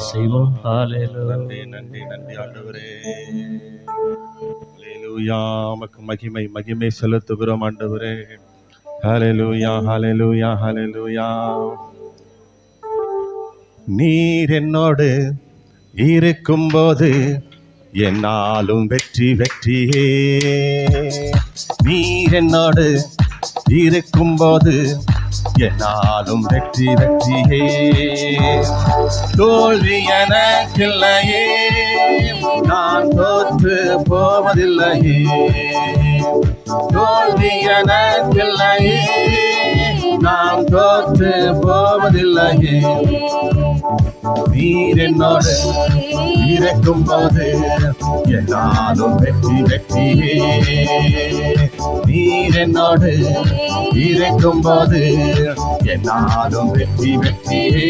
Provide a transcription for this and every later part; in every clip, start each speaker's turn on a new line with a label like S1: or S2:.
S1: செய்வோம்.
S2: நன்றி நன்றி நன்றி ஆண்டவரே. ஹல்லேலூயா. உமக்கு மகிமை மகிமை செலுத்துகிறோம் ஆண்டவரே. ஹல்லேலூயா ஹல்லேலூயா ஹல்லேலூயா. நீர் என்னோடு இருக்கும்போது என்னாலும் வெற்றி வெற்றியே. நீர் என்னோடு இருக்கும்போது என்னாலும் வெற்றி வெற்றியே. தோல்வி எனக்கில்லையே, நான் தோற்று போவதில்லையே. தோல்வி எனக்கில்லையே, நான் தோற்று போவதில்லையே. நீர் என்னோடு இருக்கும்போது என்னாலும் வெற்றி வெற்றியே. நீர் என்னோடு இருக்கும்போது என்னாலும் வெற்றி வெற்றியே.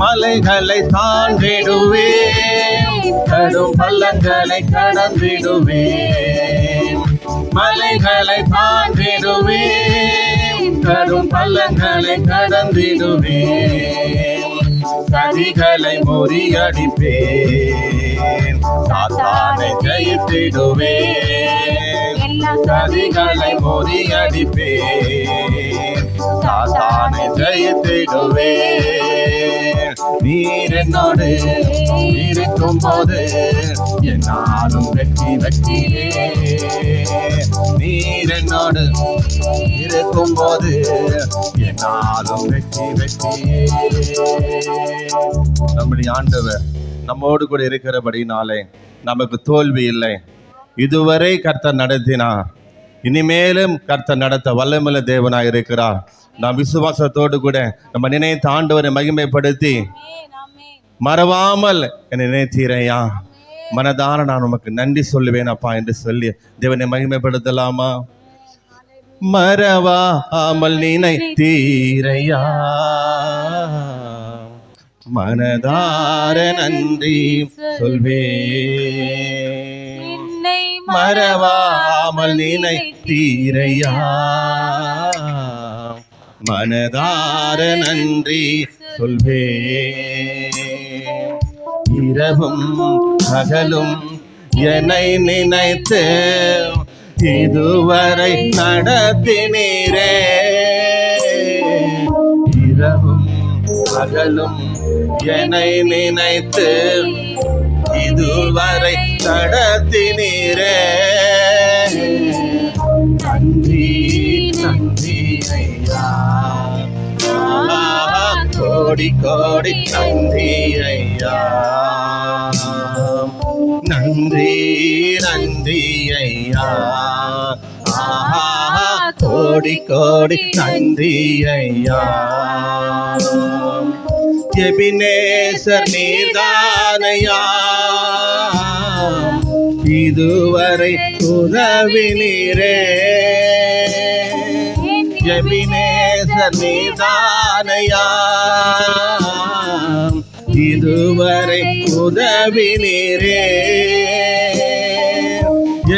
S2: மலைகளை தாண்டிடுவேன், கடும் பள்ளங்களை கடந்திடுவேன். மலைகளை தாண்டிடுவேன், கடும் பள்ளங்களை கடந்திடுவேன். சதிகளை முறியடிப்பேன், சாத்தானை ஜெயித்திடுவேன். சதிகளை முறியடிப்பேன், சாத்தானை ஜெயித்திடுவேன். நீர் என்னோடு இருக்கும்போது என்னாலும் வெற்றி வெற்றியே. நீர் என்னோடு இருக்கும்போது என்னாலும் வெற்றி வெற்றியே. நம்முடைய ஆண்டவர் நம்மோடு கூட இருக்கிறபடினாலே நமக்கு தோல்வி இல்லை. இதுவரை கர்த்தர் நடத்தினார், இனிமேலும் கர்த்தர் நடத்த வல்லமையுள்ள தேவனாய் இருக்கிறார். நாம் விசுவாசத்தோடு கூட நம்ம நினைத்த ஆண்டவரை மகிமைப்படுத்தி மறவாமல் என்னை நினைத்தீரையா, மனதார நான் உமக்கு நன்றி சொல்லுவேன் அப்பா என்று சொல்லி தேவனை மகிமைப்படுத்தலாமா? மறவாமல் நினைத்தீரையா, மனதார நன்றி சொல்வேன். மறவாமல் நினைத்தீரையா, மனதார நன்றி சொல்வேன். இரவும் பகலும் என்னை நினைத்து இதுவரை நடத்தினீரே. இரவும் பகலும் என்னை நினைத்து இதுவரை நடத்தினீரே. நன்றி நன்றி ஐயா, கோடி கோடி நன்றி ஐயா. நன்றி நன்றி ஐயா, கோடி கோடி நன்றி ஐயா. எபினேசர் நீர்தானையா, இதுவரை உதவினீரே. எபினேசர் நீர்தானையா, இதுவரை உதவினீரே.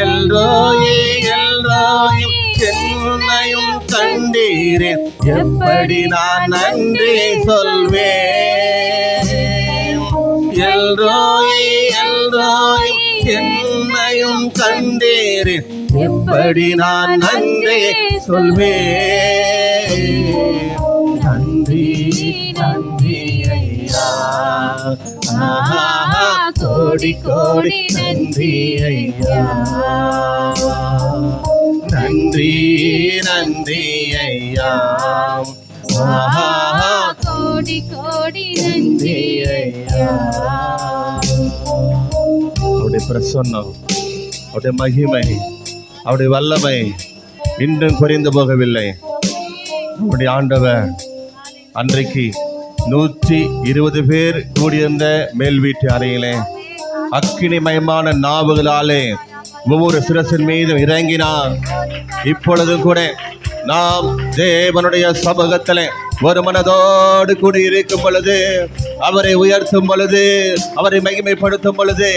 S2: எல்ரோயி எல்ரோயி என்னையும் கண்டீரே, எப்படி நான் நன்றி சொல்வேன். எல்ரோயி எல்ரோயி என்னையும் கண்டீரே, எப்படி நான் நன்றி சொல்வேன். நன்றி நன்றி ஐயா, கோடி கோடி நன்றி ஐயா. நன்றி நன்றி ஐயா, கோடி கோடி நன்றி ஐயா. அவருடைய பிரசன்னம், அவருடைய மகிமை, அவருடைய வல்லமை இன்றும் குறைந்து போகவில்லை. நம்முடைய ஆண்டவர் அன்றைக்கு 120 பேர் கூடியிருந்த மேல் வீட்டு அறையிலே அக்கினிமயமான நாவுகளாலே ஒவ்வொரு சிரசின் மீதும் இறங்கினார். இப்பொழுதும் கூட நாம் தேவனுடைய சமூகத்திலே ஒரு மனதோடு கூடி இருக்கும் பொழுது, அவரை உயர்த்தும் பொழுது, அவரை மகிமைப்படுத்தும் பொழுது,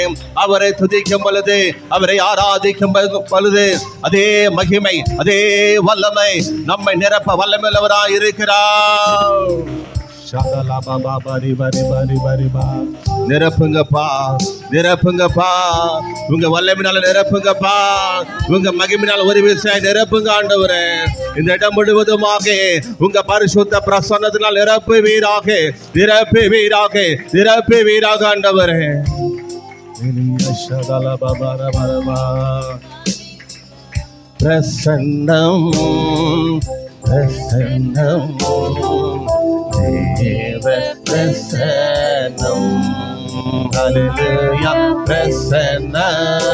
S2: அவரை துதிக்கும் பொழுது, அவரை ஆராதிக்கும் பொழுது, அதே மகிமை அதே வல்லமை நம்மை நிரப்ப வல்லமையுள்ளவராய் இருக்கிறார். நிரப்புங்கப்பா, நிரப்புங்கப்பா, உங்க வல்லமையினால நிரப்புங்கப்பா, உங்க மகிமையினால ஒரு விஷயம் நிரப்புங்க ஆண்டவரே. இந்த இடம் முழுவதுமாக உங்க பரிசுத்த பிரசன்னத்தினால் நிரப்பு வீராக, நிரப்பு வீராக, நிரப்பு வீராக ஆண்டவரே. பிரசன்னம் பிரசன்னம் தேவ பிரசன்னம், ஹல்லேலூயா. பிரசன்னம்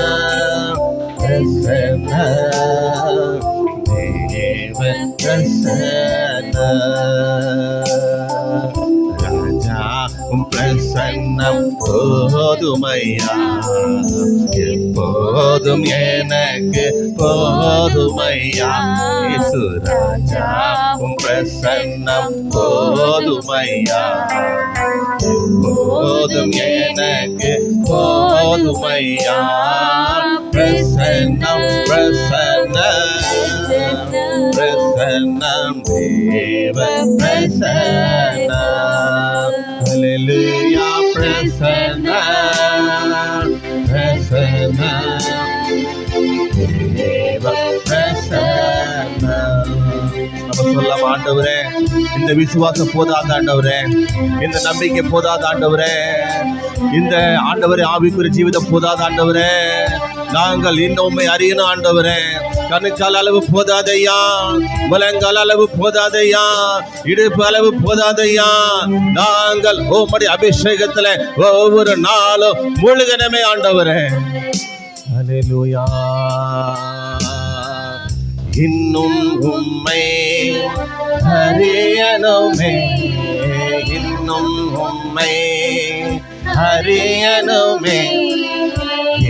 S2: பிரசன்னம் தேவ பிரசன்னம், ராஜா உம் பிரசன்னம் போதுமையா, எப்போதும் எனக்கு போதுமையா. இயேசு ராஜா உம் பிரசன்னம் போதுமையா, எப்போதும் எனக்கு போதுமையா. பிரசன்னம் பிரசன்னம் பிரசன்னம் தேவ பிரசன்னம், ஹல்லேலூயா. பிரசன்னம் பிரசன்னம் தேவ பிரசன்னம். நம்ம சொல்லலாம், ஆண்டவரே இந்த விசுவாசம் போதாத ஆண்டவரே, இந்த நம்பிக்கை போதாத ஆண்டவரே, இந்த ஆண்டவரே ஆவிக்குரிய ஜீவிதம் போதாத ஆண்டவரே, நாங்கள் இன்னும் அறியணும் ஆண்டவரே. கணுக்கால் அளவு போதாதையா, முழங்கால் அளவு போதாதையா, இடுப்பு அளவு போதாதையா. நாங்கள் உம்முடைய அபிஷேகத்துல ஒவ்வொரு நாளும் முழுகனமே ஆண்டவரே. ஹல்லேலூயா. இன்னும் உம்மை அறியணுமே, இன்னும் உம்மை அறியணுமே,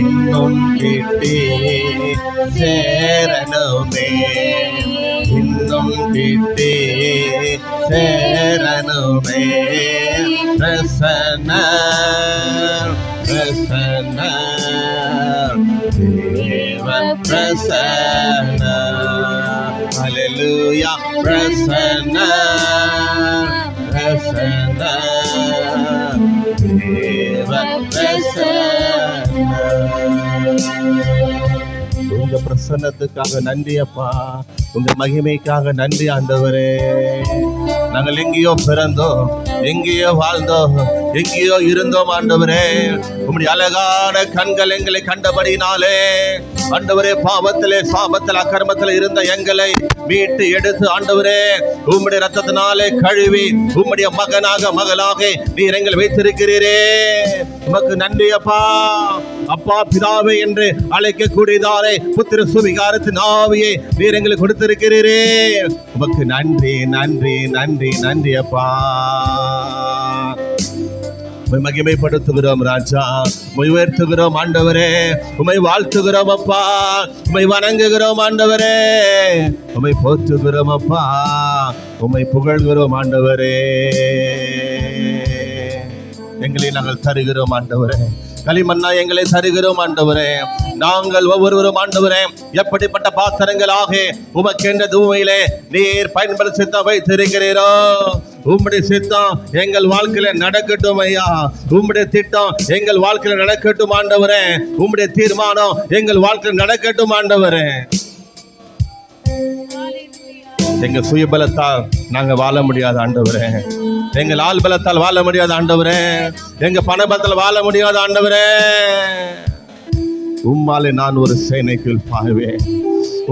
S2: இன்னும் கிட்டே சேரணுமே, இன்னும் கிட்டே சேரணுமே. பிரசன்னம் பிரசன்னம் தேவ பிரசன்னம், ஹல்லேலூயா. பிரசன்னம் பிரசன்னம் தேவ பிரசன்னம். உங்க பிரசன்னத்துக்காக நன்றி அப்பா, உங்க மகிமைக்காக நன்றி ஆண்டவரே. நாங்கள் எங்கேயோ பிறந்தோம், எங்கேயோ வாழ்ந்தோம், எங்கேயோ இருந்தோம் ஆண்டவரே. உம்முடைய அழகான கண்கள் எங்களை கண்டபடினாலே ஆண்டவரே, பாவத்திலே சாபத்தில் அக்கிரமத்தில் இருந்த எங்களை மீட்டு எடுத்து ஆண்டவரே உம்முடைய ரத்தத்தினாலே கழுவி உம்முடைய மகனாக மகளாக நீர் எங்களை வைத்திருக்கிறீரே. உமக்கு நன்றி அப்பா. அப்பா பிதாவே என்று அழைக்கக்கூடியதாரே புத்திர சுவிகாரத்தின் ஆவியை நீர் எங்களுக்கு கொடுத்திருக்கிறீரே. உமக்கு நன்றி நன்றி நன்றி நன்றி அப்பா. உம்மை மகிமைப்படுத்துகிறோம் ராஜா, உம்மை உயர்த்துகிறோம் ஆண்டவரே, உம்மை வாழ்த்துகிறோம் அப்பா, உம்மை வணங்குகிறோம் ஆண்டவரே, உம்மை போற்றுகிறோம் அப்பா, உம்மை புகழ்கிறோம் ஆண்டவரே. எங்களை நாங்கள் தருகிறோம் ஆண்டவரே, களிமண்ணா எங்களை தருகிறோம் ஆண்டவரே. நாங்கள் ஒவ்வொருவரும் ஆண்டவரே எப்படிப்பட்ட பாத்திரங்களாக உமக்கென்ற தூமையிலே நீர் பயன்படுத்த சித்தம் வைத்திருக்கிறீரோ, உம்முடைய சித்தம் எங்கள் வாழ்க்கையில நடக்கட்டும் ஐயா. உம்முடைய திட்டம் எங்கள் வாழ்க்கையில நடக்கட்டும் ஆண்டவரே. உம்முடைய தீர்மானம் எங்கள் வாழ்க்கையில் நடக்கட்டும் ஆண்டவரே. எங்க சுயபலத்தால் நாங்க வாழ முடியாத ஆண்டவரே, எங்கள் ஆள் பலத்தால் வாழ முடியாத ஆண்டவரே, எங்க பணபலத்தால் வாழ முடியாத ஆண்டவரே. உம்மாலே நான் ஒரு சேனைக்குள் பாய்வேன்,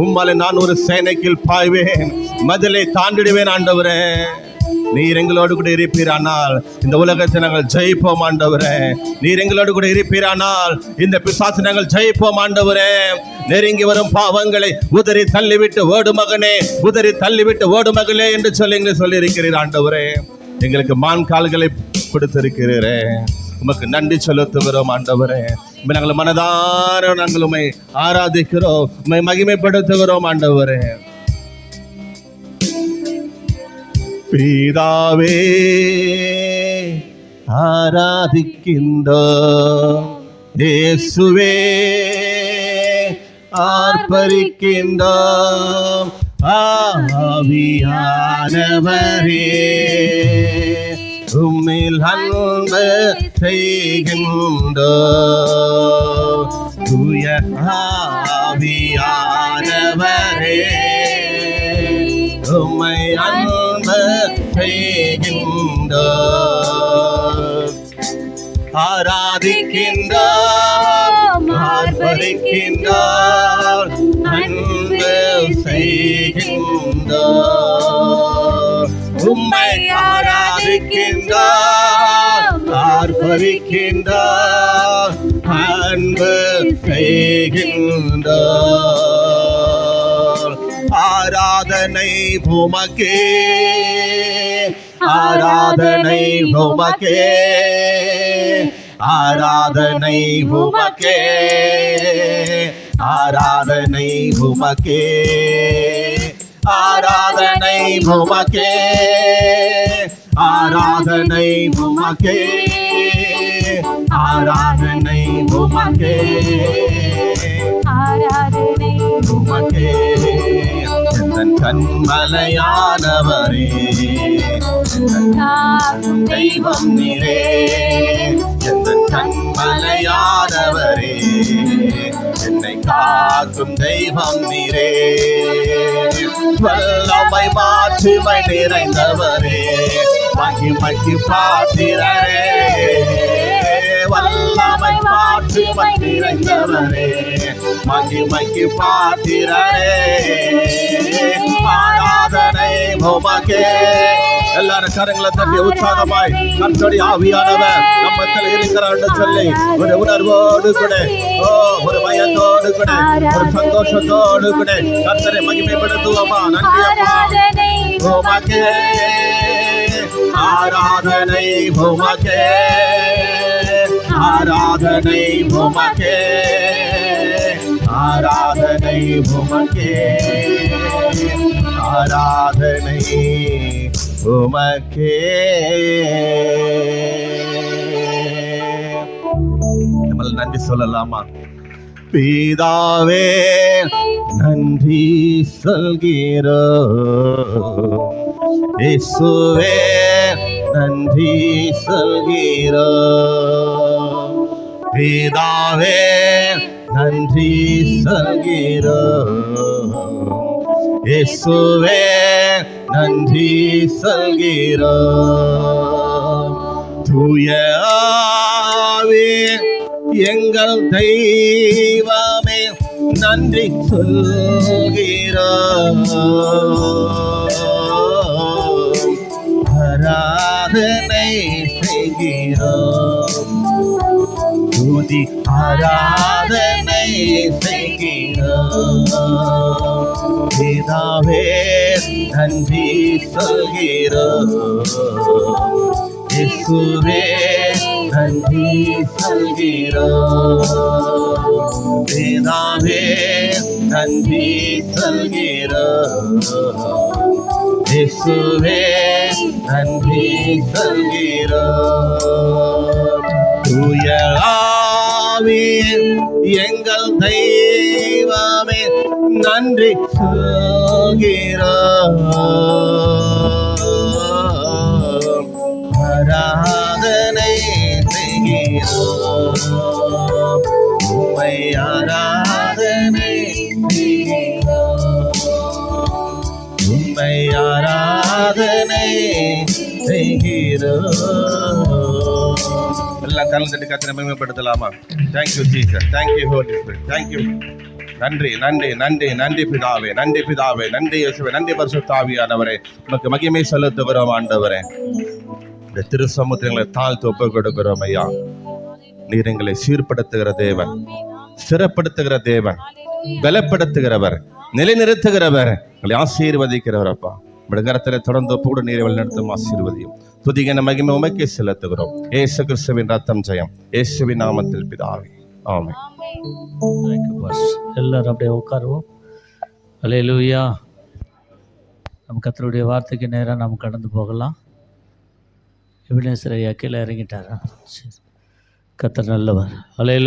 S2: உம்மாலே நான் ஒரு சேனைக்குள் பாய்வேன், மதிலை தாண்டிடுவேன் ஆண்டவரே. நீர் எங்களோடு கூட இருப்பீரானால் இந்த உலகத்தை நாங்கள் ஜெயிப்போம் ஆண்டவரே. நீர் எங்களோடு கூட இருப்பீரானால் இந்த பிசாசை நாங்கள் ஜெயிப்போம் ஆண்டவரே. நெருங்கி வரும் பாவங்களை உதறி தள்ளிவிட்டு ஓடு மகனே, உதறி தள்ளிவிட்டு ஓடு மகளே என்று சொல்லி இருக்கிறீர் ஆண்டவரே. எங்களுக்கு மான் கால்களை கொடுத்திருக்கிறீரே, உமக்கு நன்றி செலுத்துகிறோம் ஆண்டவரே. நாங்கள் மனதார நாங்கள் உம்மை ஆராதிக்கிறோம், உம்மை மகிமைப்படுத்துகிறோம் ஆண்டவரே. பிதாவே ஆராதிக்கின்றோம், இயேசுவே ஆர்ப்பரிக்கின்றோம், ஆவியானவரே உம்மில் அன்பு செய்கின்றோ தூய ஆவியானவரே உம்மை அன்பு செய்கின்றோ ஆராதிக்கின்றோம் ஆர்ப்பரிக்கின்றோம் அன்பு செய்கின்றோம் உம்மை ஆராதிக்கின்றோம் ஆர்ப்பரிக்கின்றோம் அன்பு செய்கின்றோம் ஆராதனை உமக்கே ஆராதனை உமக்கே ஆராதனை உமக்கே ஆராதனை உமக்கே ஆராதனை உமக்கே ஆராதனை உமக்கே ஆராதனை உமக்கே ஆராதனை உமக்கே என் கண்மலையானவரே தெய்வம் நீரே என் கண்மலையானவரே என்னை காக்கும் தெய்வம் நீரே வல்லமை மாட்சிமை நிறைந்தவரே மகிமைக்கு பாத்திரரே வல்லமை மாட்சிமை நிறைந்தவரே மகிமைக்கு பாத்திரரே ஆராதனை உமக்கே எல்லாரும் கரங்களை தட்டி உற்சாகமாய் கர்த்தருடைய ஆவியானவர் நம்மத்தில் இருக்கிறார் என்று சொல்லி ஒரு உணர்வோடு கூட ஒரு பயத்தோடு கூட ஒரு சந்தோஷத்தோடு கூட கர்த்தரை மகிமைப்படுத்துவோமா நன்றி அப்பா உமக்கே ஆராதனை உமக்கே ஆராதனை உமக்கே ஆராதனை உமக்கே ஆராதனை உமக்கே நம்ம நன்றி சொல்லலாமா பிதாவே நன்றி சொல்கிறோ இயேசுவே நன்றி சொல்கிறோ பிதாவே நன்றி சொல்கிறோ இயேசுவே நன்றி சொல்கிறோ தூய ஆவி எங்கள் தெய்வமே நன்றி சொல்கிறோ ஆராதனை செய்கிறோம் துதி ஆராதனை செய்கிறோம் பிதாவே நன்றி சொல்கிறோம் இயேசுவே நன்றி சொல்கிறோம் பிதாவே நன்றி சொல்கிறோம் இயேசுவே நன்றி சொல்கிறோம் தூய ஆவியே எங்கள் தெய்வமே நன்றி சொல்கிறோம் ஆராதனை செய்கிறோம் உம்மை ஆராதனை செய்கிறோம் உம்மை ஆராதனை செய்கிறோம் எல்லாம் கலந்து தட்டி கர்த்தரை மகிமைப்படுத்தலாமா thank you Jesus thank you Holy Spirit thank you நன்றி நன்றி நன்றி நன்றி பிதாவே நன்றி பிதாவே நன்றி இயேசுவே நன்றி பரிசுத்த ஆவியானவரே உமக்கு மகிமை செலுத்துகிறோம் ஆண்டவரே இந்த திருசமுத்திரங்களை தாழ்த்து ஒப்புக் கொடுக்கிறோம் ஐயா நீர் எங்களை சீர்படுத்துகிற தேவன் ஸ்திரப்படுத்துகிற தேவன் பலப்படுத்துகிறவர் நிலைநிறுத்துகிறவர் எங்களை ஆசீர்வதிக்கிறவர் அப்பா கரத்தில் தொடர்ந்து ஒப்புக்கூட நீரை வழிநடத்தும் ஆசீர்வதியும் துதிகன மகிமை உமக்கே செலுத்துகிறோம் இயேசு கிறிஸ்துவின் ரத்தம் ஜெயம் இயேசுவின் நாமத்தில் பிதாவே ஆமென்.
S1: எல்லாரும் அப்படியே உட்காருவோம். அல்லேலூயா. நம்ம கர்த்தருடைய வார்த்தைக்கு நேராக நாம் கடந்து போகலாம். எபினேசர் ஐயா கீழே இறங்கிட்டாரா? சரி, கர்த்தர் நல்லவர். அல்லேலூயா.